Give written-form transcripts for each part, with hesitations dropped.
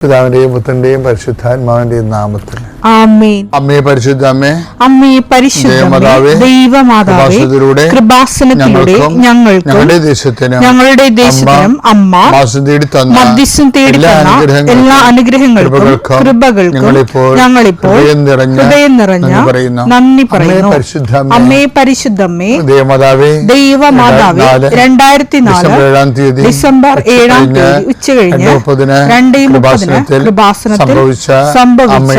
പിതാവിന്റെയും പുത്രന്റെയും പരിശുദ്ധാത്മാവിന്റെയും നാമത്തിൽ ആമേൻ. അമ്മേ പരിശുദ്ധ അമ്മേ, അമ്മേ പരിശുദ്ധ ദൈവമാതാവേ, കൃപാസനത്തിലൂടെ ഞങ്ങളുടെ ദേശത്തിനും അമ്മ മധ്യസ്ഥം തേടി തന്ന എല്ലാ അനുഗ്രഹങ്ങൾക്കും കൃപകൾക്കും ഞങ്ങളിപ്പോൾ ഹൃദയം നിറഞ്ഞ നന്ദി പറയുന്നു. അമ്മേ പരിശുദ്ധമ്മേ, ദൈവമാതാവേ, 2004 ഡിസംബർ 7 ഉച്ചകഴിഞ്ഞ് 2:30 കൃപാസനത്തിൽ സംഭവിച്ച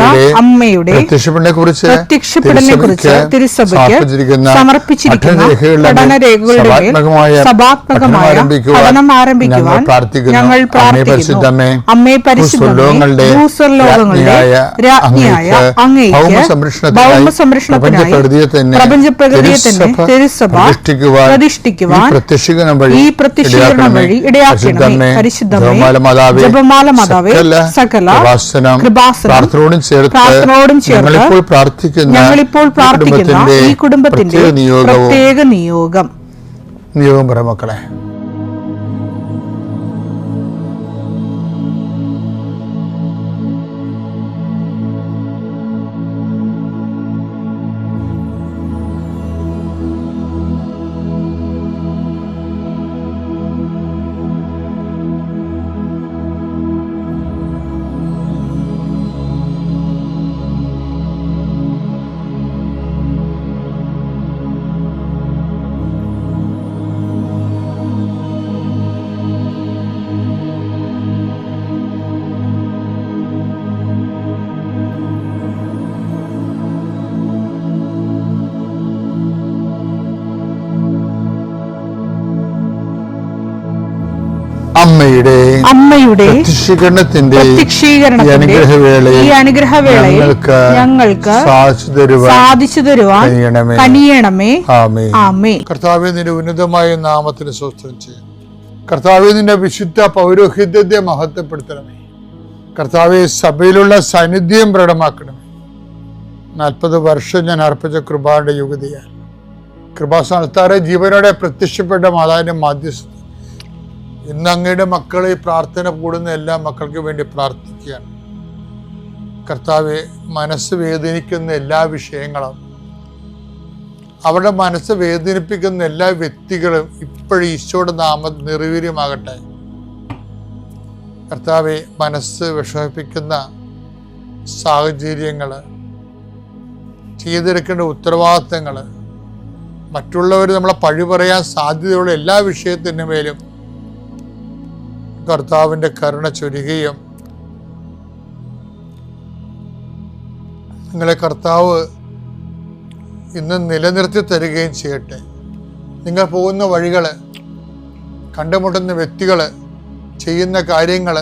അമ്മയുടെ പ്രത്യക്ഷപ്പെടലിനെക്കുറിച്ച് തിരുസഭയ്ക്ക് സമർപ്പിച്ചിരിക്കുന്ന പഠനരേഖകളുടെ സഭാത്മകമായ പഠനം ആരംഭിക്കുവാൻ ഞങ്ങൾ പ്രാർത്ഥിക്കുന്നു. അമ്മേ പരിശുദ്ധമേ, ഭൂസ്വർലോകങ്ങളുടെ രാജ്ഞിയായ അങ്ങേയ്ക്ക് ഭൗമസംരക്ഷണത്തിനായി പ്രപഞ്ചപ്രകൃതിയെ തന്നെ തിരുസഭ പ്രതിഷ്ഠിക്കുവാൻ ഈ പ്രത്യക്ഷീകരണം വഴി ഇടയാക്കണമേ. പരിശുദ്ധമേ, ജപമാല മാതാവേ, സകല കൃപാസനം പ്രാർത്ഥനയോടും ചേർത്ത് ഞങ്ങളിപ്പോൾ പ്രാർത്ഥിക്കുന്ന ഈ കുടുംബത്തിന്റെ പ്രത്യേക നിയോഗം പറ മക്കളെ. അമ്മയുടെ പ്രത്യക്ഷീകരണത്തിന്റെ ഈ അനുഗ്രഹവേളയിൽ ഞങ്ങൾക്ക് സാധിച്ചു തരുവാൻ കനിയണമേ. ആമേൻ. കർത്താവേ, നിന്റെ ഉന്നതമായ നാമത്തിന് സ്തോത്രം ചെയ്യാം. കർത്താവേ, നിന്റെ വിശുദ്ധ പൗരോഹിത്യത്തെ മഹത്വപ്പെടുത്തണമേ. കർത്താവേ, സഭയിലുള്ള സാന്നിധ്യം പ്രകടമാക്കണമേ. 40 വർഷം ഞാൻ അർപ്പിച്ച കൃപയുടെ യുഗതിയാൽ കൃപാസ്ഥാനത്താറെ ജീവനോടെ പ്രത്യക്ഷപ്പെട്ട മാതാവിന്റെ മാധ്യസ്ഥ ഇന്ന് അങ്ങയുടെ മക്കളെ പ്രാർത്ഥന കൂടുന്ന എല്ലാ മക്കൾക്ക് വേണ്ടി പ്രാർത്ഥിക്കുകയാണ്. കർത്താവെ, മനസ്സ് വേദനിക്കുന്ന എല്ലാ വിഷയങ്ങളും, അവരുടെ മനസ്സ് വേദനിപ്പിക്കുന്ന എല്ലാ വ്യക്തികളും ഇപ്പോഴും ഈശോയുടെ നാമം നിർവീര്യമാകട്ടെ. കർത്താവെ, മനസ്സ് വിഷമിപ്പിക്കുന്ന സാഹചര്യങ്ങൾ, ചെയ്തെടുക്കേണ്ട ഉത്തരവാദിത്തങ്ങൾ, മറ്റുള്ളവർ നമ്മളെ പഴി പറയാൻ സാധ്യതയുള്ള എല്ലാ വിഷയത്തിൻ്റെ മേലും കർത്താവിൻ്റെ കരുണ ചൊരിയുകയും നിങ്ങളെ കർത്താവ് ഇന്ന് നിലനിർത്തി തരികയും ചെയ്യട്ടെ. നിങ്ങൾ പോകുന്ന വഴികൾ, കണ്ടുമുട്ടുന്ന വ്യക്തികൾ, ചെയ്യുന്ന കാര്യങ്ങൾ,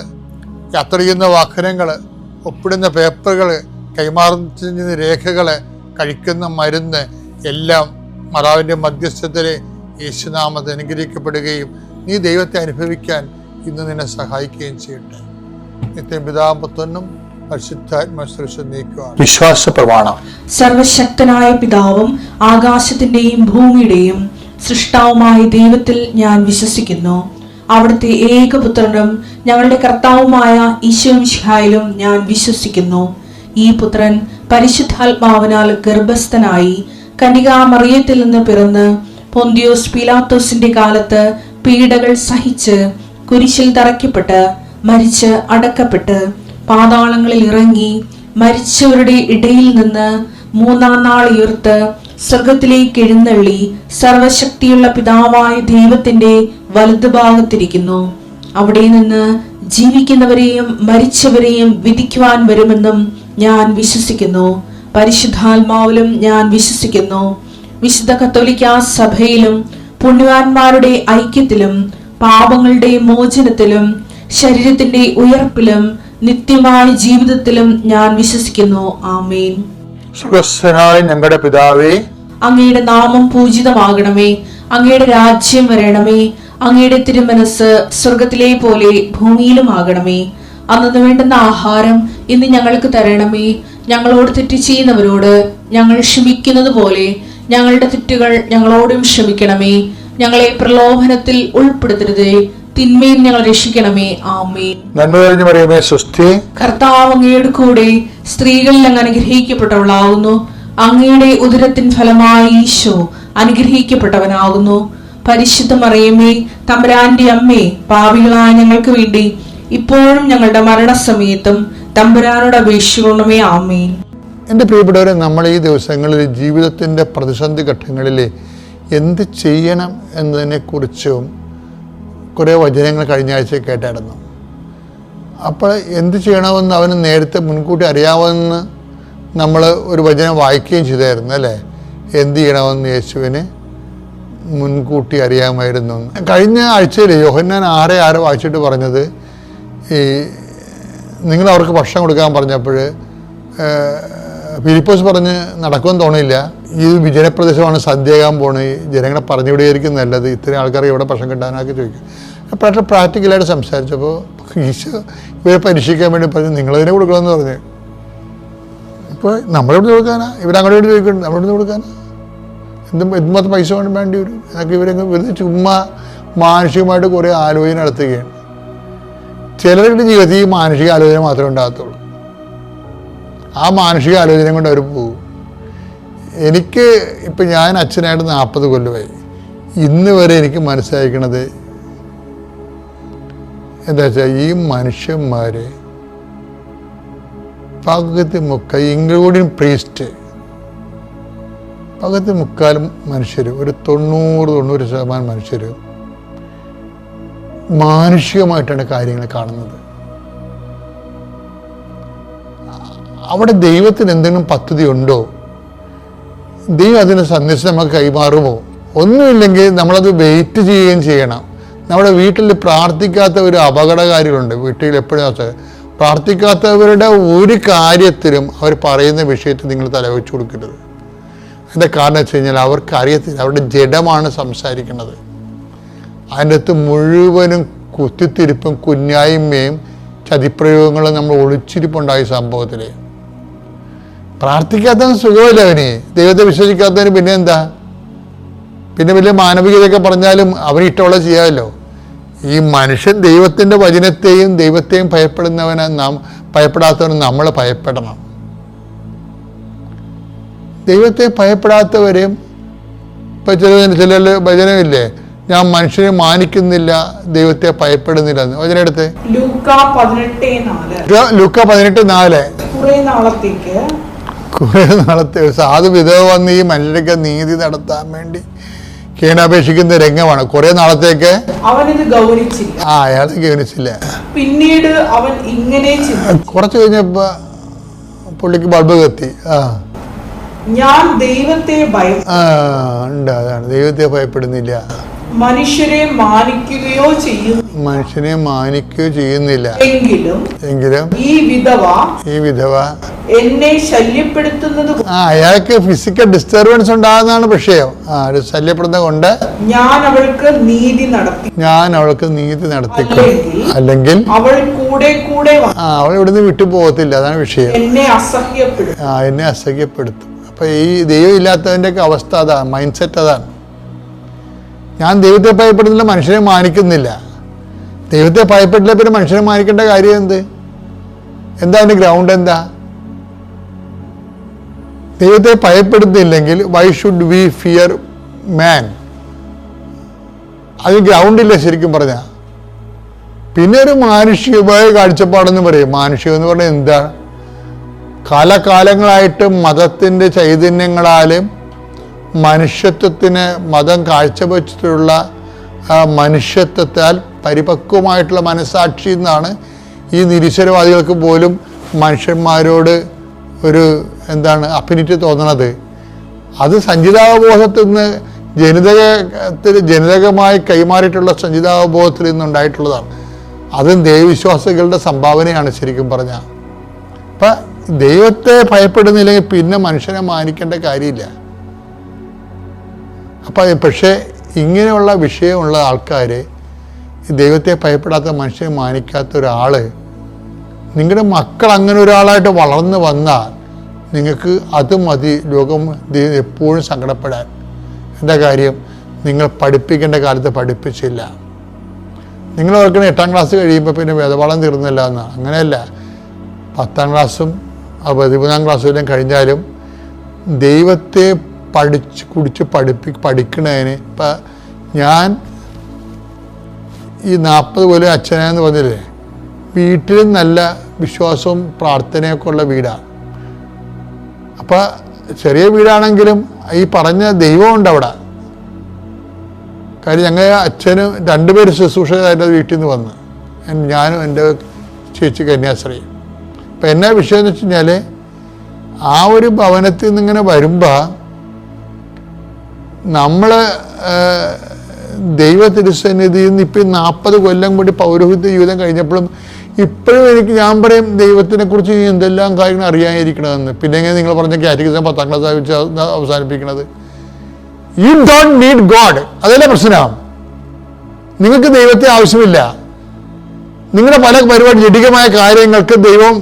യാത്ര ചെയ്യുന്ന വാഹനങ്ങൾ, ഒപ്പിടുന്ന പേപ്പറുകൾ, കൈമാറുന്ന രേഖകൾ, കഴിക്കുന്ന മരുന്ന് എല്ലാം മാതാവിൻ്റെ മധ്യസ്ഥത്തിൽ യേശുനാമത്തിൽ അനുഗ്രഹിക്കപ്പെടുകയും നീ ദൈവത്തെ അനുഭവിക്കാൻ ഇന്ന് നിന്നെ സഹായിക്കുകയും ചെയ്യട്ടെ. നിത്യം പിതാവും പുത്രനും പരിശുദ്ധാത്മാവിനെ നീക്കുവാൻ വിശ്വാസ പ്രമാണം. സർവശക്തനായ പിതാവും ആകാശത്തിന്റെയും ഭൂമിയുടെയും സൃഷ്ടാവുമായ ദൈവത്തിൽ ഞാൻ വിശ്വസിക്കുന്നു. അവിടുത്തെ ഏകപുത്രനും ഞങ്ങളുടെ കർത്താവുമായ ഈശോ മിശിഹായിലും ഞാൻ വിശ്വസിക്കുന്നു. ഈ പുത്രൻ പരിശുദ്ധാത്മാവിനാൽ ഗർഭസ്ഥനായി കന്യകാമറിയത്തിൽ നിന്ന് പിറന്ന് പൊന്തിയോസ് പീലാത്തോസിന്റെ കാലത്ത് പീഡകൾ സഹിച്ച് കുരിശിൽ തറയ്ക്കപ്പെട്ട് മരിച്ച് അടക്കപ്പെട്ട് പാതാളങ്ങളിൽ ഇറങ്ങി മരിച്ചവരുടെ ഇടയിൽ നിന്ന് 3-ാം നാൾ ഉയർത്ത് സ്വർഗത്തിലേക്ക് എഴുന്നള്ളി സർവശക്തിയുള്ള പിതാവായ ദൈവത്തിന്റെ വലതുഭാഗത്തിരിക്കുന്നു. അവിടെ നിന്ന് ജീവിക്കുന്നവരെയും മരിച്ചവരെയും വിധിക്കുവാൻ വരുമെന്നും ഞാൻ വിശ്വസിക്കുന്നു. പരിശുദ്ധാത്മാവിലും ഞാൻ വിശ്വസിക്കുന്നു. വിശുദ്ധ കത്തോലിക്കാ സഭയിലും പുണ്യവാന്മാരുടെ ഐക്യത്തിലും പാപങ്ങളുടെ മോചനത്തിലും ശരീരത്തിന്റെ ഉയർപ്പിലും നിത്യമായ ജീവിതത്തിലും ഞാൻ വിശ്വസിക്കുന്നു. ആമേൻ. സ്വർഗ്ഗസ്ഥനായ ഞങ്ങളുടെ പിതാവേ, അങ്ങയുടെ നാമം പൂജിതമാകണമേ. അങ്ങയുടെ രാജ്യം വരണമേ. അങ്ങയുടെ തിരുമനസ് സ്വർഗത്തിലെ പോലെ ഭൂമിയിലും ആകണമേ. അന്നു വേണ്ടുന്ന ആഹാരം ഇന്ന് ഞങ്ങൾക്ക് തരണമേ. ഞങ്ങളോട് തെറ്റ് ചെയ്യുന്നവരോട് ഞങ്ങൾ ക്ഷമിക്കുന്നത് പോലെ ഞങ്ങളുടെ തെറ്റുകൾ ഞങ്ങളോടും ക്ഷമിക്കണമേ. ഞങ്ങളെ പ്രലോഭനത്തിൽ ഉൾപ്പെടുത്തരുതേ, തിന്മയിൽ ഞങ്ങൾ രക്ഷിക്കണമേ. ആമേൻ. നന്മ കഴിഞ്ഞ് പറയുമേ സ്വസ്തി. കർത്താവ് അങ്ങയുടെ കൂടെ സ്ത്രീകളിൽ അങ്ങ് അനുഗ്രഹിക്കപ്പെട്ടവളാകുന്നു. അങ്ങയുടെ ഉദരത്തിൻ ഫലമായി ഈശോ അനുഗ്രഹിക്കപ്പെട്ടവനാകുന്നു. പരിശുദ്ധ മറിയമേ, തമ്പുരാന്റെ അമ്മേ, പാപികളായ ഞങ്ങൾക്ക് വേണ്ടി ഇപ്പോഴും ഞങ്ങളുടെ മരണസമയത്തും തമ്പുരാനോട് അപേക്ഷിക്കണമേ. ആമേൻ. എൻ്റെ പ്രിയപ്പെട്ടവരെ, നമ്മൾ ഈ ദിവസങ്ങളിൽ ജീവിതത്തിൻ്റെ പ്രതിസന്ധി ഘട്ടങ്ങളിൽ എന്ത് ചെയ്യണം എന്നതിനെക്കുറിച്ചും കുറേ വചനങ്ങൾ കഴിഞ്ഞ ആഴ്ച കേട്ടായിരുന്നു. അപ്പോൾ എന്ത് ചെയ്യണമെന്ന് അവന് നേരത്തെ മുൻകൂട്ടി അറിയാമെന്ന് നമ്മൾ ഒരു വചനം വായിക്കുകയും ചെയ്തായിരുന്നു അല്ലേ. എന്ത് ചെയ്യണമെന്ന് യേശുവിന് മുൻകൂട്ടി അറിയാമായിരുന്നു. കഴിഞ്ഞ ആഴ്ചയിൽ യോഹന്നാൻ 6:6 വായിച്ചിട്ട് പറഞ്ഞത്, ഈ നിങ്ങൾ അവർക്ക് ഭക്ഷണം കൊടുക്കാൻ പറഞ്ഞപ്പോൾ ഫിലിപ്പോസ് പറഞ്ഞ് നടക്കുമെന്ന് തോന്നിയില്ല. ഈ വിജനപ്രദേശമാണ്, സദ്യയാകാൻ പോണ്, ജനങ്ങളെ പറഞ്ഞു വിടുകയായിരിക്കും നല്ലത്, ഇത്രയും ആൾക്കാർക്ക് എവിടെ ഭക്ഷണം കിട്ടാനൊക്കെ ചോദിക്കും. അപ്പോൾ പ്രാക്ടിക്കലായിട്ട് സംസാരിച്ചപ്പോൾ ഈശോ ഇവരെ പരീക്ഷിക്കാൻ വേണ്ടി പറഞ്ഞു നിങ്ങളതിനെ കൊടുക്കണമെന്ന് പറഞ്ഞു. ഇപ്പോൾ നമ്മളെവിടെ കൊടുക്കാനാ, ഇവരങ്ങോട്ട് ചോദിക്കുന്നുണ്ട്, നമ്മളെവിടെ കൊടുക്കാനാ, എന്തുമാത്രം പൈസ കൊണ്ട് വേണ്ടി വരും എന്നൊക്കെ ഇവരങ്ങ് വെറുതെ ചുമ്മാ മാനസികമായിട്ട് കുറേ ആലോചന നടത്തുകയാണ്. ചിലരുടെ ജീവിതത്തിൽ ഈ മാനസിക ആലോചന മാത്രമേ ഉണ്ടാകത്തുള്ളൂ. ആ മാനസിക ആലോചന കൊണ്ട് അവർ പോകും. എനിക്ക് ഇപ്പം ഞാൻ അച്ഛനായിട്ട് 40 കൊല്ലമായി. ഇന്ന് വരെ എനിക്ക് മനസ്സിലാക്കണത് എന്താ വെച്ചാൽ, ഈ മനുഷ്യന്മാർ പകുതി മുക്കാൽ, ഇൻക്ലൂഡിങ് പ്രീസ്റ്റ്, പകുതി മുക്കാലും മനുഷ്യർ, ഒരു 90% മനുഷ്യർ മാനുഷികമായിട്ടാണ് കാര്യങ്ങൾ കാണുന്നത്. അവിടെ ദൈവത്തിന് എന്തെങ്കിലും പദ്ധതി ഉണ്ടോ? ദൈവം അതിന് സന്ദേശം നമുക്ക് കൈമാറുമോ? ഒന്നുമില്ലെങ്കിൽ നമ്മളത് വെയിറ്റ് ചെയ്യുകയും ചെയ്യണം. നമ്മുടെ വീട്ടിൽ പ്രാർത്ഥിക്കാത്ത ഒരു അപകടകാരികളുണ്ട്. വീട്ടിൽ എപ്പോഴും പ്രാർത്ഥിക്കാത്തവരുടെ ഒരു കാര്യത്തിലും അവർ പറയുന്ന വിഷയത്തിൽ നിങ്ങൾ തലവെച്ച് കൊടുക്കരുത്. അതിൻ്റെ കാരണം വെച്ച് കഴിഞ്ഞാൽ അവർക്ക് അറിയത്തില്ല, അവരുടെ ജഡമാണ് സംസാരിക്കുന്നത്. അതിൻ്റെ അകത്ത് മുഴുവനും കുത്തിത്തിരിപ്പും കുഞ്ഞായ്മയും ചതിപ്രയോഗങ്ങളും നമ്മൾ ഒളിച്ചിരിപ്പുണ്ടായി സംഭവത്തിൽ. പ്രാർത്ഥിക്കാത്തവന് സുഖമല്ല, അവന് ദൈവത്തെ വിശ്വസിക്കാത്തവന് പിന്നെ എന്താ, പിന്നെ വലിയ മാനവികതയൊക്കെ പറഞ്ഞാലും അവന് ഇഷ്ടമുള്ള ചെയ്യാമല്ലോ. ഈ മനുഷ്യൻ ദൈവത്തിൻ്റെ വചനത്തെയും ദൈവത്തെയും ഭയപ്പെടുന്നവനെ ഭയപ്പെടാത്തവന് നമ്മൾ ഭയപ്പെടണം. ദൈവത്തെ ഭയപ്പെടാത്തവരെയും ഇപ്പം ചില വചനമില്ലേ, ഞാൻ മനുഷ്യനെ മാനിക്കുന്നില്ല, ദൈവത്തെ ഭയപ്പെടുന്നില്ല എന്ന്. വചനെടുത്ത് ലൂക്ക 18:4. കുറെ നാളത്തെ സാധു വിധവ വന്ന് ഈ മനുഷ്യർക്ക് നീതി നടത്താൻ വേണ്ടി കേണപേക്ഷിക്കുന്ന രംഗമാണ്. കുറെ നാളത്തേക്ക് അവനിത് ഗൗനിച്ചില്ല. അയാളെ ഗൗനിച്ചില്ല. പിന്നീട് അവൻ ഇങ്ങനെ കുറച്ച് കഴിഞ്ഞപ്പോ പുള്ളിക്ക് ബൾബ് കത്തി. ഞാൻ ദൈവത്തെ ഉണ്ട്, അതാണ് ദൈവത്തെ ഭയപ്പെടുന്നില്ല, മനുഷ്യരെ മാനിക്കുകയോ ചെയ്യുന്നില്ല. എങ്കിലും ഈ വിധവ എന്നെ ശല്യപ്പെടുത്തുന്നത്, അയാൾക്ക് ഫിസിക്കൽ ഡിസ്റ്റർബൻസ് ഉണ്ടാകുന്നതാണ് വിഷയം. ശല്യപ്പെടുന്നത് കൊണ്ട് ഞാൻ അവൾക്ക് നീതി നടത്തി, അല്ലെങ്കിൽ അവൾ അവൾ ഇവിടുന്ന് വിട്ടു പോകത്തില്ല. അതാണ് വിഷയം. എന്നെ അസഹ്യപ്പെടുത്തും. അപ്പൊ ഈ ദൈവം ഇല്ലാത്തവന്റെ ഒക്കെ അവസ്ഥ അതാണ്, മൈൻഡ് സെറ്റ് അതാണ്. ഞാൻ ദൈവത്തെ ഭയപ്പെടുന്നില്ല, മനുഷ്യനെ മാനിക്കുന്നില്ല. ദൈവത്തെ ഭയപ്പെട്ടില്ല, പിന്നെ മനുഷ്യനെ മാനിക്കേണ്ട കാര്യം എന്താ അതിൻ്റെ ഗ്രൗണ്ട് എന്താ? ദൈവത്തെ ഭയപ്പെടുന്നില്ലെങ്കിൽ വൈ ഷുഡ് വി ഫിയർ മാൻ? അത് ഗ്രൗണ്ടില്ല ശരിക്കും പറഞ്ഞാൽ. പിന്നെ ഒരു മാനുഷികമായ കാഴ്ചപ്പാടെന്ന് പറയും. മാനുഷികം എന്ന് പറഞ്ഞാൽ എന്താ? കാലകാലങ്ങളായിട്ട് മതത്തിൻ്റെ ചൈതന്യങ്ങളാലും മനുഷ്യത്വത്തിന് മതം കാഴ്ചവെച്ചിട്ടുള്ള മനുഷ്യത്വത്താൽ പരിപക്വമായിട്ടുള്ള മനസാക്ഷി എന്നാണ് ഈ നിരീശ്വരവാദികൾക്ക് പോലും മനുഷ്യന്മാരോട് ഒരു അഫിനിറ്റി തോന്നണത്. അത് സഞ്ചിതാവബോധത്തിൽ നിന്ന് ജനിതകമായി കൈമാറിയിട്ടുള്ള സഞ്ചിതാവബോധത്തിൽ നിന്നുണ്ടായിട്ടുള്ളതാണ്. അതും ദൈവവിശ്വാസികളുടെ സംഭാവനയാണ് ശരിക്കും പറഞ്ഞാൽ. അപ്പം ദൈവത്തെ ഭയപ്പെടുന്നില്ലെങ്കിൽ പിന്നെ മനുഷ്യനെ മാനിക്കേണ്ട കാര്യമില്ല. പക്ഷേ ഇങ്ങനെയുള്ള വിഷയമുള്ള ആൾക്കാർ, ദൈവത്തെ ഭയപ്പെടാത്ത മനുഷ്യനെ മാനിക്കാത്ത ഒരാൾ, നിങ്ങളുടെ മക്കൾ അങ്ങനെ ഒരാളായിട്ട് വളർന്നു വന്നാൽ നിങ്ങൾക്ക് അത് മതി ലോകം എപ്പോഴും സങ്കടപ്പെടാൻ. എന്താ കാര്യം? നിങ്ങൾ പഠിപ്പിക്കേണ്ട കാലത്ത് പഠിപ്പിച്ചില്ല, നിങ്ങൾ ഓർക്കണം 8ാം ക്ലാസ് കഴിയുമ്പോൾ പിന്നെ വേദപാഠം തീർന്നില്ല എന്നാണ്. അങ്ങനെയല്ല. 10ാം ക്ലാസ്സും 13ാം ക്ലാസ്സും എല്ലാം കഴിഞ്ഞാലും ദൈവത്തെ പഠിക്കണതിന് ഇപ്പം ഞാൻ ഈ 40 കൊല്ലം അച്ഛനെന്ന് പറഞ്ഞില്ലേ, വീട്ടിലും നല്ല വിശ്വാസവും പ്രാർത്ഥനയൊക്കെ ഉള്ള വീടാണ്. അപ്പം ചെറിയ വീടാണെങ്കിലും ഈ പറഞ്ഞ ദൈവമുണ്ട് അവിടെ. കാര്യം ഞങ്ങൾ അച്ഛനും 2 പേര് ശുശ്രൂഷകരായിട്ട് വീട്ടിൽ നിന്ന് വന്ന്, ഞാനും എൻ്റെ ചേച്ചി കന്യാസ്ത്രീ. അപ്പം എന്നാ വിഷയം എന്ന് വെച്ച് കഴിഞ്ഞാൽ, ആ ഒരു ഭവനത്തിൽ നിന്നിങ്ങനെ വരുമ്പോൾ നമ്മൾ ദൈവ തിരുസന്നിധിയിൽ നിന്ന് ഇപ്പം 40 കൊല്ലം കൂടി പൗരോഹിത്യ ജീവിതം കഴിഞ്ഞപ്പോഴും ഇപ്പോഴും ഞാൻ പറയും ദൈവത്തിനെ കുറിച്ച് എന്തെല്ലാം കാര്യങ്ങൾ അറിയാനിരിക്കണമെന്ന്. പിന്നെ എങ്ങനെ നിങ്ങൾ പറഞ്ഞ കാറ്റഗിസം 10ാം ക്ലാസ് വെച്ച് അവസാനിപ്പിക്കണത്? You don't need God. അതല്ലേ പ്രശ്നം. നിങ്ങൾക്ക് ദൈവത്തെ ആവശ്യമില്ല. നിങ്ങളുടെ പല പരിപാടി ജഡികമായ കാര്യങ്ങൾക്ക് ദൈവം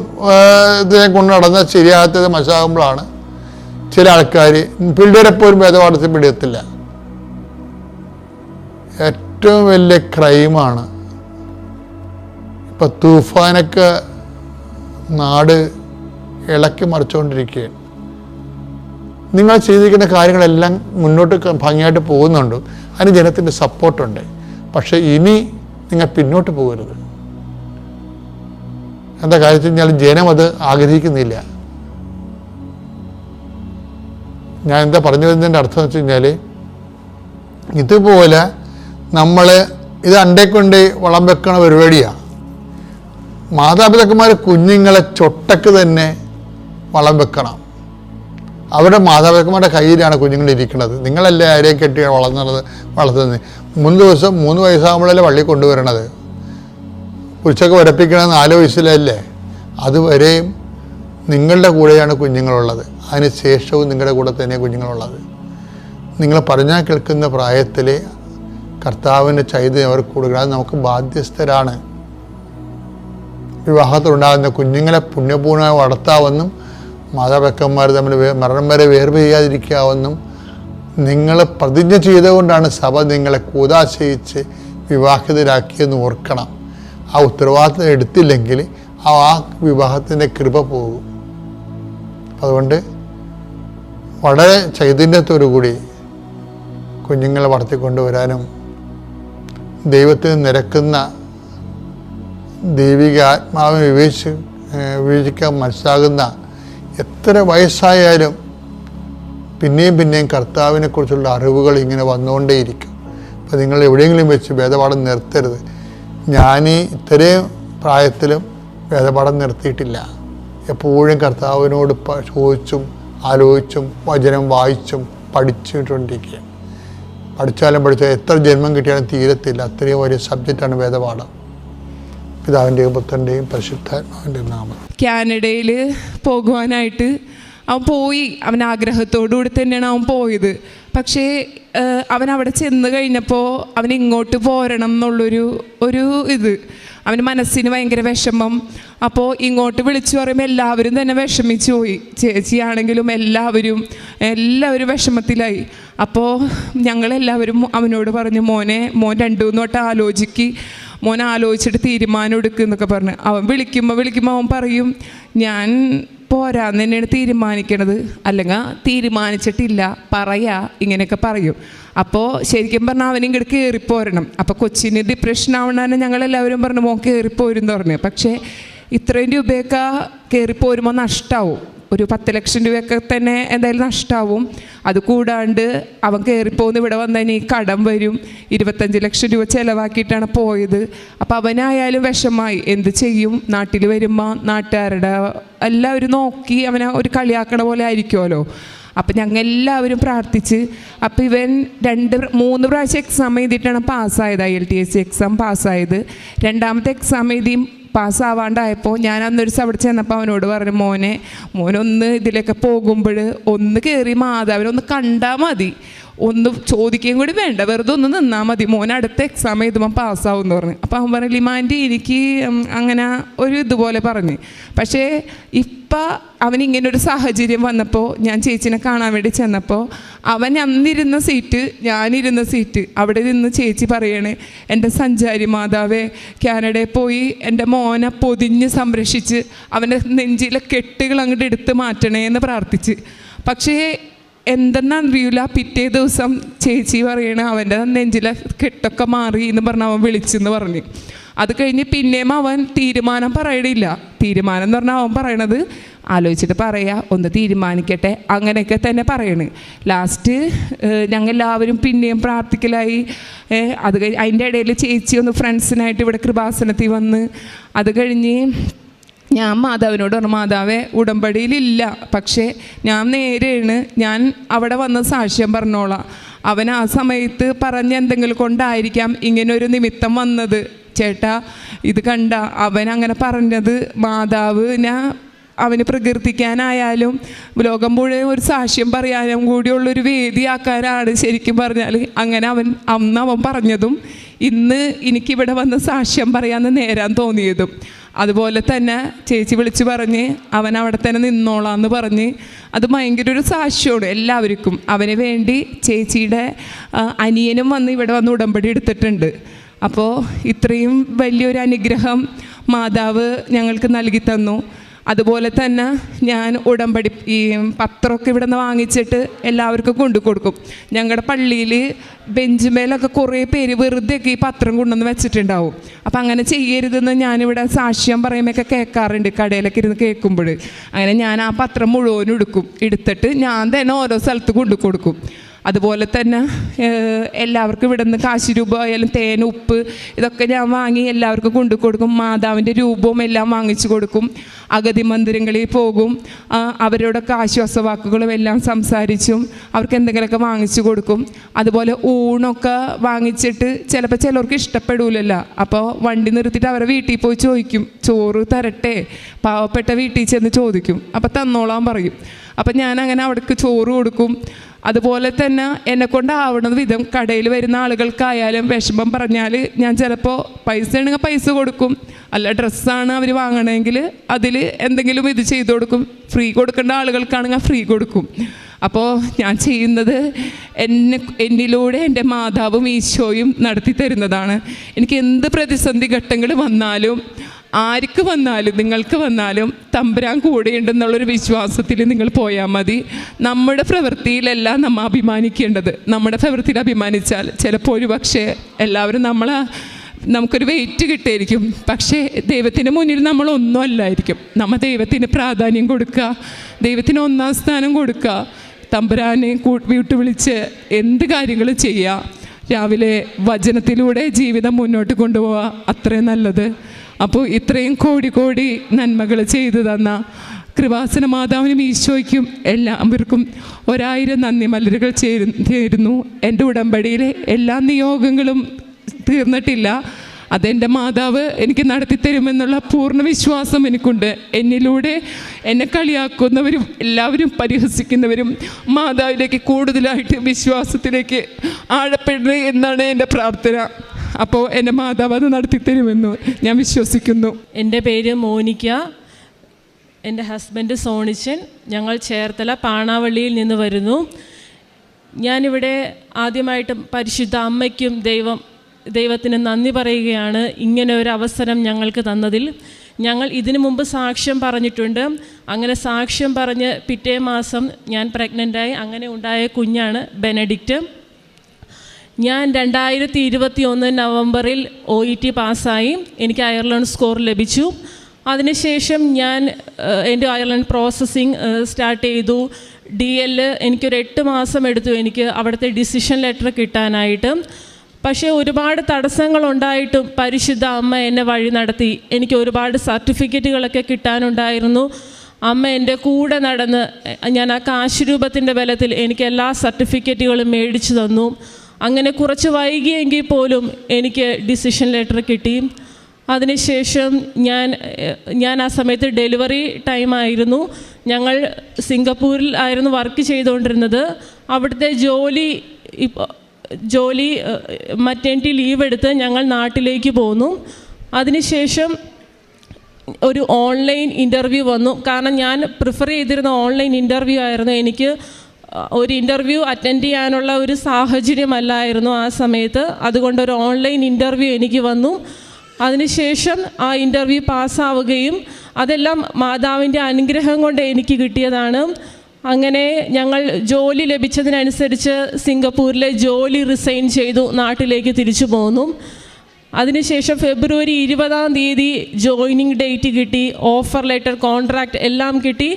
കൊണ്ട് നടന്ന ശരിയാകാത്തത് മനസ്സിലാകുമ്പോഴാണ് ചില ആൾക്കാർ പിള്ളേരെപ്പോലും വേദപാഠത്തിൽ പിടിയത്തില്ല. ഏറ്റവും വലിയ ക്രൈമാണ് ഇപ്പം തൂഫാനൊക്കെ നാട് ഇളക്കി മറിച്ചുകൊണ്ടിരിക്കുകയാണ്. നിങ്ങൾ ചെയ്തിരിക്കുന്ന കാര്യങ്ങളെല്ലാം മുന്നോട്ട് ഭംഗിയായിട്ട് പോകുന്നുണ്ട്, അതിന് ജനത്തിൻ്റെ സപ്പോർട്ടുണ്ട്. പക്ഷേ ഇനി നിങ്ങൾ പിന്നോട്ട് പോകരുത്. എന്താ കാര്യം വെച്ച് കഴിഞ്ഞാൽ ജനം അത് ആഗ്രഹിക്കുന്നില്ല. ഞാൻ എന്താ പറഞ്ഞു വരുന്നതിൻ്റെ അർത്ഥം വെച്ച് കഴിഞ്ഞാൽ, ഇതുപോലെ നമ്മൾ ഇത് അണ്ടേക്കൊണ്ട് വളം വെക്കണ പരിപാടിയാണ്. മാതാപിതാക്കന്മാർ കുഞ്ഞുങ്ങളെ ചൊട്ടക്ക് തന്നെ വളം വെക്കണം. അവരുടെ മാതാപിതാക്കന്മാരുടെ കയ്യിലാണ് കുഞ്ഞുങ്ങളിരിക്കുന്നത്. നിങ്ങളല്ലേ ആരെയും കെട്ടി വളർത്തുന്നത്. 3 ദിവസം 3 വയസ്സാകുമ്പോഴല്ലേ പള്ളി കൊണ്ടുവരണത്. ഉച്ചക്ക് വരപ്പിക്കണത് 4 വയസ്സിലല്ലേ. അതുവരെയും നിങ്ങളുടെ കൂടെയാണ് കുഞ്ഞുങ്ങളുള്ളത്. അതിന് ശേഷവും നിങ്ങളുടെ കൂടെ തന്നെ കുഞ്ഞുങ്ങളുള്ളത്. നിങ്ങൾ പറഞ്ഞാൽ കേൾക്കുന്ന പ്രായത്തിൽ കർത്താവിൻ്റെ ചൈതന്യം അവർക്ക് കൊടുക്കണം. അത് നമുക്ക് ബാധ്യസ്ഥരാണ്. വിവാഹത്തിലുണ്ടാകുന്ന കുഞ്ഞുങ്ങളെ പുണ്യപൂർണ്ണമായി വളർത്താമെന്നും മാതാപിതാക്കന്മാർ തമ്മിൽ മരണം വരെ വേർപിരിയാതിരിക്കാമെന്നും നിങ്ങൾ പ്രതിജ്ഞ ചെയ്തുകൊണ്ടാണ് സഭ നിങ്ങളെ കൂതാശയിച്ച് വിവാഹിതരാക്കിയെന്ന് ഓർക്കണം. ആ ഉത്തരവാദിത്വം എടുത്തില്ലെങ്കിൽ ആ വിവാഹത്തിൻ്റെ കൃപ പോകും. അതുകൊണ്ട് വളരെ ചൈതന്യത്തോടുകൂടി കുഞ്ഞുങ്ങളെ വളർത്തിക്കൊണ്ടുവരാനും ദൈവത്തിന് നിരക്കുന്ന ദൈവിക ആത്മാവിനെ വിവേചിക്കാൻ മനസ്സിലാകുന്ന എത്ര വയസ്സായാലും പിന്നെയും പിന്നെയും കർത്താവിനെക്കുറിച്ചുള്ള അറിവുകൾ ഇങ്ങനെ വന്നുകൊണ്ടേയിരിക്കും. അപ്പോൾ നിങ്ങൾ എവിടെയെങ്കിലും വെച്ച് വേദപാഠം നിർത്തരുത്. ഞാൻ ഇത്രയും പ്രായത്തിലും വേദപാഠം നിർത്തിയിട്ടില്ല. എപ്പോഴും കർത്താവിനോട് ചോദിച്ചും ആലോചിച്ചും വചനം വായിച്ചും പഠിച്ചിട്ടുണ്ടിരിക്കുക. പഠിച്ചാലും എത്ര ജന്മം കിട്ടിയാലും തീരത്തില്ല. അത്രയും വലിയ സബ്ജക്റ്റാണ് വേദപാഠം. പിതാവിൻ്റെയും പുത്രൻ്റെയും പരിശുദ്ധാത്മാവിൻ്റെയും നാമം. കാനഡയിൽ പോകുവാനായിട്ട് അവൻ പോയി. അവൻ ആഗ്രഹത്തോടുകൂടി തന്നെയാണ് അവൻ പോയത്. പക്ഷേ അവൻ അവിടെ ചെന്ന് കഴിഞ്ഞപ്പോൾ അവൻ ഇങ്ങോട്ട് പോരണം എന്നുള്ളൊരു ഇത് അവന് മനസ്സിന് ഭയങ്കര വിഷമം. അപ്പോൾ ഇങ്ങോട്ട് വിളിച്ചു പറയുമ്പോൾ എല്ലാവരും തന്നെ വിഷമിച്ചു പോയി. ചേച്ചിയാണെങ്കിലും എല്ലാവരും വിഷമത്തിലായി. അപ്പോൾ ഞങ്ങളെല്ലാവരും അവനോട് പറഞ്ഞു, മോൻ 2-3 വട്ടം മോൻ ആലോചിച്ചിട്ട് തീരുമാനം എടുക്കുക എന്നൊക്കെ പറഞ്ഞു. അവൻ വിളിക്കുമ്പോൾ അവൻ പറയും, ഞാൻ പോരാന്ന് തന്നെയാണ് തീരുമാനിക്കണത്, അല്ലെങ്കിൽ തീരുമാനിച്ചിട്ടില്ല ഇങ്ങനെയൊക്കെ പറയും. അപ്പോൾ ശരിക്കും പറഞ്ഞാൽ അവനിങ്ങോട്ട് കയറിപ്പോരണം. അപ്പോൾ കൊച്ചിന് ഡിപ്രഷൻ ആവണ ഞങ്ങളെല്ലാവരും പറഞ്ഞു മോൻ കയറിപ്പോരും എന്ന് പറഞ്ഞു. പക്ഷേ ഇത്രയും രൂപയൊക്കെ കയറിപ്പോരുമ്പോൾ നഷ്ടമാവും. ഒരു 10 ലക്ഷം രൂപയൊക്കെ തന്നെ എന്തായാലും നഷ്ടമാവും. അതുകൂടാണ്ട് അവൻ കയറിപ്പോന്ന് ഇവിടെ വന്നു കഴിഞ്ഞാൽ ഈ കടം വരും. 25 ലക്ഷം രൂപ ചിലവാക്കിയിട്ടാണ് പോയത്. അപ്പം അവനായാലും വിഷമായി. എന്ത് ചെയ്യും? നാട്ടിൽ വരുമ്പോൾ നാട്ടുകാരുടെ എല്ലാവരും നോക്കി അവനെ ഒരു കളിയാക്കണ പോലെ ആയിരിക്കുമല്ലോ. അപ്പം ഞങ്ങൾ എല്ലാവരും പ്രാർത്ഥിച്ച്. അപ്പം ഇവൻ 2-3 പ്രാവശ്യം എക്സാം എഴുതിയിട്ടാണ് പാസ്സായത്. IELTS എക്സാം പാസ്സായത്. 2ാമത്തെ എക്സാം എഴുതിയും പാസ്സാവാണ്ടായപ്പോൾ ഞാൻ അന്നൊരു അവിടെ ചെന്നപ്പോൾ അവനോട് പറഞ്ഞു, മോനൊന്ന് ഇതിലൊക്കെ പോകുമ്പോൾ ഒന്ന് കയറി മാതാവിനൊന്ന് കണ്ടാൽ മതി, ഒന്ന് ചോദിക്കുകയും കൂടി വേണ്ട, വെറുതെ ഒന്ന് നിന്നാൽ മതി, മോൻ അടുത്ത എക്സാം എഴുതുമ്പോൾ പാസ്സാവും എന്ന് പറഞ്ഞു. അപ്പോൾ അവൻ പറഞ്ഞു, ലിമാൻറ്റി എനിക്ക് അങ്ങനെ ഒരു ഇതുപോലെ പറഞ്ഞ്. പക്ഷേ ഇപ്പം അവനിങ്ങനൊരു സാഹചര്യം വന്നപ്പോൾ ഞാൻ ചേച്ചിനെ കാണാൻ വേണ്ടി ചെന്നപ്പോൾ അവൻ അന്നിരുന്ന സീറ്റ്, ഞാനിരുന്ന സീറ്റ്, അവിടെ നിന്ന് ചേച്ചി പറയണേ, എൻ്റെ സഞ്ചാരി മാതാവേ, കാനഡയിൽ പോയി എൻ്റെ മോനെ പൊതിഞ്ഞ് സംരക്ഷിച്ച് അവൻ്റെ നെഞ്ചിലെ കെട്ടുകൾ അങ്ങോട്ട് എടുത്ത് മാറ്റണേ എന്ന് പ്രാർത്ഥിച്ച്. പക്ഷേ എന്തെന്നറിയില്ല, പിറ്റേ ദിവസം ചേച്ചി പറയണ അവൻ്റെ നെഞ്ചിലെ കെട്ടൊക്കെ മാറി എന്ന് പറഞ്ഞ് അവൻ വിളിച്ചെന്ന് പറഞ്ഞ്. അത് കഴിഞ്ഞ് പിന്നെയും അവൻ തീരുമാനം പറയണില്ല. തീരുമാനം എന്ന് പറഞ്ഞാൽ അവൻ പറയണത് ആലോചിച്ചിട്ട് പറയാ, ഒന്ന് തീരുമാനിക്കട്ടെ, അങ്ങനെയൊക്കെ തന്നെ പറയണ്. ലാസ്റ്റ് ഞങ്ങൾ എല്ലാവരും പിന്നെയും പ്രാർത്ഥിക്കലായി. അത് കഴിഞ്ഞ് അതിൻ്റെ ഇടയിൽ ചേച്ചി ഒന്ന് ഫ്രണ്ട്സിനായിട്ട് ഇവിടെ കൃപാസനത്തിൽ വന്ന്. അത് കഴിഞ്ഞ് ഞാൻ മാതാവിനോട് പറഞ്ഞു, മാതാവേ ഉടമ്പടിയിലില്ല, പക്ഷേ ഞാൻ നേരെയാണ്, ഞാൻ അവിടെ വന്ന് സാക്ഷ്യം പറഞ്ഞോളാം. അവൻ ആ സമയത്ത് പറഞ്ഞ എന്തെങ്കിലും കൊണ്ടായിരിക്കാം ഇങ്ങനൊരു നിമിത്തം വന്നത്. ചേട്ടാ ഇത് കണ്ട, അവൻ അങ്ങനെ പറഞ്ഞത് മാതാവിനെ അവന് പ്രകീർത്തിക്കാനായാലും ലോകം മുഴുവൻ ഒരു സാക്ഷ്യം പറയാനും കൂടിയുള്ളൊരു വേദിയാക്കാനാണ് ശരിക്കും പറഞ്ഞാൽ. അങ്ങനെ അന്ന് അവൻ പറഞ്ഞതും ഇന്ന് എനിക്കിവിടെ വന്ന് സാക്ഷ്യം പറയാമെന്ന് നേരാൻ തോന്നിയതും. അതുപോലെ തന്നെ ചേച്ചി വിളിച്ച് പറഞ്ഞ് അവൻ അവിടെ തന്നെ നിന്നോളാന്ന് പറഞ്ഞ്. അത് ഭയങ്കര ഒരു സാക്ഷ്യമാണ് എല്ലാവർക്കും. അവന് വേണ്ടി ചേച്ചിയുടെ അനിയനും വന്ന് ഇവിടെ വന്ന് ഉടമ്പടി എടുത്തിട്ടുണ്ട്. അപ്പോൾ ഇത്രയും വലിയൊരു അനുഗ്രഹം മാതാവ് ഞങ്ങൾക്ക് നൽകി തന്നു. അതുപോലെ തന്നെ ഞാൻ ഉടമ്പടി ഈ പത്രമൊക്കെ ഇവിടെ നിന്ന് വാങ്ങിച്ചിട്ട് എല്ലാവർക്കും കൊണ്ടു കൊടുക്കും. ഞങ്ങളുടെ പള്ളിയിൽ ബെഞ്ചുമേലൊക്കെ കുറേ പേര് വെറുതെയൊക്കെ ഈ പത്രം കൊണ്ടുവന്ന് വെച്ചിട്ടുണ്ടാവും. അപ്പം അങ്ങനെ ചെയ്യരുതെന്ന് ഞാനിവിടെ സാക്ഷ്യം പറയുമ്പോഴൊക്കെ കേൾക്കാറുണ്ട്, കടയിലൊക്കെ ഇരുന്ന് കേൾക്കുമ്പോൾ. അങ്ങനെ ഞാൻ ആ പത്രം മുഴുവനും എടുത്തിട്ട് ഞാൻ തന്നെ ഓരോ സ്ഥലത്ത് കൊണ്ടു കൊടുക്കും. അതുപോലെ തന്നെ എല്ലാവർക്കും ഇവിടെ നിന്ന് കാശ് രൂപ ആയാലും തേൻ, ഉപ്പ് ഇതൊക്കെ ഞാൻ വാങ്ങി എല്ലാവർക്കും കൊണ്ടു കൊടുക്കും. മാതാവിൻ്റെ രൂപവും എല്ലാം വാങ്ങിച്ചു കൊടുക്കും. അഗതി മന്ദിരങ്ങളിൽ പോകും, അവരോടൊക്കെ ആശ്വാസവാക്കുകളും എല്ലാം സംസാരിച്ചും അവർക്ക് എന്തെങ്കിലുമൊക്കെ വാങ്ങിച്ചു കൊടുക്കും. അതുപോലെ ഊണൊക്കെ വാങ്ങിച്ചിട്ട് ചിലപ്പോൾ ചിലർക്ക് ഇഷ്ടപ്പെടില്ലല്ലോ, അപ്പോൾ വണ്ടി നിർത്തിയിട്ട് അവരെ വീട്ടിൽ പോയി ചോദിക്കും, ചോറ് തരട്ടെ, പാവപ്പെട്ട വീട്ടിൽ ചെന്ന് ചോദിക്കും. അപ്പോൾ തന്നോളാൻ പറയും. അപ്പം ഞാനങ്ങനെ അവിടേക്ക് ചോറ് കൊടുക്കും. അതുപോലെ തന്നെ എന്നെക്കൊണ്ടാവുന്ന വിധം കടയിൽ വരുന്ന ആളുകൾക്കായാലും വിഷമം പറഞ്ഞാൽ ഞാൻ ചിലപ്പോൾ പൈസ ഉണ്ടെങ്കിൽ പൈസ കൊടുക്കും, അല്ല ഡ്രസ്സാണ് അവർ വാങ്ങണമെങ്കിൽ അതിൽ എന്തെങ്കിലും ഇത് ചെയ്ത് കൊടുക്കും. ഫ്രീ കൊടുക്കേണ്ട ആളുകൾക്കാണെങ്കിൽ ഫ്രീ കൊടുക്കും. അപ്പോൾ ഞാൻ ചെയ്യുന്നത് എന്നിലൂടെ എൻ്റെ മാതാവും ഈശോയും നടത്തി തരുന്നതാണ്. എനിക്ക് എന്ത് പ്രതിസന്ധി ഘട്ടങ്ങൾ വന്നാലും ആർക്ക് വന്നാലും നിങ്ങൾക്ക് വന്നാലും തമ്പുരാൻ കൂടെയുണ്ടെന്നുള്ളൊരു വിശ്വാസത്തിൽ നിങ്ങൾ പോയാൽ മതി. നമ്മുടെ പ്രവൃത്തിയിലല്ല നമ്മൾ അഭിമാനിക്കേണ്ടത്. നമ്മുടെ പ്രവൃത്തിയിൽ അഭിമാനിച്ചാൽ ചിലപ്പോൾ ഒരു പക്ഷേ എല്ലാവരും നമുക്കൊരു വെയിറ്റ് കിട്ടിയിരിക്കും, പക്ഷേ ദൈവത്തിന് മുന്നിൽ നമ്മളൊന്നും അല്ലായിരിക്കും. നമ്മൾ ദൈവത്തിന് പ്രാധാന്യം കൊടുക്കുക, ദൈവത്തിന് ഒന്നാം സ്ഥാനം കൊടുക്കുക, തമ്പുരാനെ വീട്ടു വിളിച്ച് എന്ത് കാര്യങ്ങൾ ചെയ്യുക, രാവിലെ വചനത്തിലൂടെ ജീവിതം മുന്നോട്ട് കൊണ്ടുപോവുക, അത്രയും നല്ലത്. അപ്പോൾ ഇത്രയും കോടി നന്മകൾ ചെയ്തു തന്ന കൃപാസന മാതാവിനും ഈശോയ്ക്കും എല്ലാവർക്കും 1000 നന്ദി മലരുകൾ ചേരുന്നു. എൻ്റെ ഉടമ്പടിയിലെ എല്ലാ നിയോഗങ്ങളും തീർന്നിട്ടില്ല. അതെൻ്റെ മാതാവ് എനിക്ക് നടത്തിത്തരുമെന്നുള്ള പൂർണ്ണ വിശ്വാസം എനിക്കുണ്ട്. എന്നിലൂടെ എന്നെ കളിയാക്കുന്നവരും എല്ലാവരും പരിഹസിക്കുന്നവരും മാതാവിലേക്ക് കൂടുതലായിട്ട് വിശ്വാസത്തിലേക്ക് ആഴപ്പെടണേ എന്നാണ് എൻ്റെ പ്രാർത്ഥന. അപ്പോൾ എൻ്റെ മാതാവ് അത് നടത്തിത്തരുമെന്ന് ഞാൻ വിശ്വസിക്കുന്നു. എൻ്റെ പേര് മോനിക്ക, എൻ്റെ ഹസ്ബൻഡ് സോണിച്ചൻ. ഞങ്ങൾ ചേർത്തല പാണാവള്ളിയിൽ നിന്ന് വരുന്നു. ഞാനിവിടെ ആദ്യമായിട്ട് പരിശുദ്ധ അമ്മയ്ക്കും ദൈവത്തിന് നന്ദി പറയുകയാണ് ഇങ്ങനെ ഒരു അവസരം ഞങ്ങൾക്ക് തന്നതിൽ. ഞങ്ങൾ ഇതിനു മുമ്പ് സാക്ഷ്യം പറഞ്ഞിട്ടുണ്ട്. അങ്ങനെ സാക്ഷ്യം പറഞ്ഞ് പിറ്റേ മാസം ഞാൻ പ്രഗ്നൻ്റായി. അങ്ങനെ ഉണ്ടായ കുഞ്ഞാണ് ബെനഡിക്റ്റ്. ഞാൻ 2021 നവംബറിൽ OET പാസ്സായി. എനിക്ക് അയർലൻഡ് സ്കോർ ലഭിച്ചു. അതിനുശേഷം ഞാൻ എൻ്റെ അയർലൻഡ് പ്രോസസ്സിങ് സ്റ്റാർട്ട് ചെയ്തു. DL എനിക്കൊരു 8 മാസം എടുത്തു എനിക്ക് അവിടുത്തെ ഡിസിഷൻ ലെറ്റർ കിട്ടാനായിട്ട്. പക്ഷേ ഒരുപാട് തടസ്സങ്ങളുണ്ടായിട്ടും പരിശുദ്ധ അമ്മ എന്നെ വഴി നടത്തി. എനിക്ക് ഒരുപാട് സർട്ടിഫിക്കറ്റുകളൊക്കെ കിട്ടാനുണ്ടായിരുന്നു. അമ്മ എൻ്റെ കൂടെ നടന്ന് ഞാൻ ആ കാശ് രൂപത്തിൻ്റെ ബലത്തിൽ എനിക്ക് എല്ലാ സർട്ടിഫിക്കറ്റുകളും മേടിച്ചു തന്നു. അങ്ങനെ കുറച്ച് വൈകിയെങ്കിൽ പോലും എനിക്ക് ഡിസിഷൻ ലെറ്റർ കിട്ടി. അതിനുശേഷം ഞാൻ ആ സമയത്ത് ഡെലിവറി ടൈമായിരുന്നു. ഞങ്ങൾ സിംഗപ്പൂരിൽ ആയിരുന്നു വർക്ക് ചെയ്തുകൊണ്ടിരുന്നത്. അവിടുത്തെ ജോലി ഇപ്പോൾ ജോലി മറ്റേണിറ്റി ലീവ് എടുത്ത് ഞങ്ങൾ നാട്ടിലേക്ക് പോന്നു. അതിനുശേഷം ഒരു ഓൺലൈൻ ഇൻ്റർവ്യൂ വന്നു. കാരണം ഞാൻ പ്രിഫർ ചെയ്തിരുന്ന ഓൺലൈൻ ഇൻ്റർവ്യൂ ആയിരുന്നു. എനിക്ക് ഒരു ഇൻ്റർവ്യൂ അറ്റൻഡ് ചെയ്യാനുള്ള ഒരു സാഹചര്യമല്ലായിരുന്നു ആ സമയത്ത്. അതുകൊണ്ട് ഒരു ഓൺലൈൻ ഇൻ്റർവ്യൂ എനിക്ക് വന്നു. അതിനുശേഷം ആ ഇൻ്റർവ്യൂ പാസ്സാവുകയും അതെല്ലാം മാതാവിൻ്റെ അനുഗ്രഹം കൊണ്ട് എനിക്ക് കിട്ടിയതാണ്. അങ്ങനെ ഞങ്ങൾ ജോലി ലഭിച്ചതിനനുസരിച്ച് സിംഗപ്പൂരിലെ ജോലി റിസൈൻ ചെയ്തു നാട്ടിലേക്ക് തിരിച്ചു പോന്നു. അതിനുശേഷം ഫെബ്രുവരി 20 ജോയിനിങ് ഡേറ്റ് കിട്ടി, ഓഫർ ലെറ്റർ, കോൺട്രാക്റ്റ് എല്ലാം കിട്ടി.